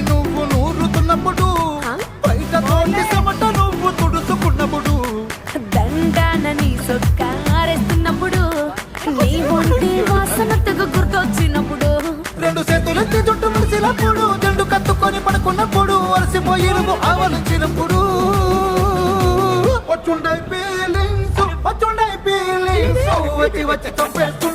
నువ్వు నూరుతున్నప్పుడు బయట తోటి చెమట నువ్వు తుడుచుకున్నప్పుడు దండాన నీ సొక్కారేస్తున్నప్పుడు నీ ఒంటి వాసనతకు గుర్తొచ్చినప్పుడు రెండు చేతులెత్తి జుట్టు ముడిచినప్పుడు జండు కత్తుకొని పడుకున్నప్పుడు అలసిపోయి నువ్వు ఆవలించినప్పుడు వచ్చుండై ఫీలింగ్స్ వచ్చి చంపేస్తున్నా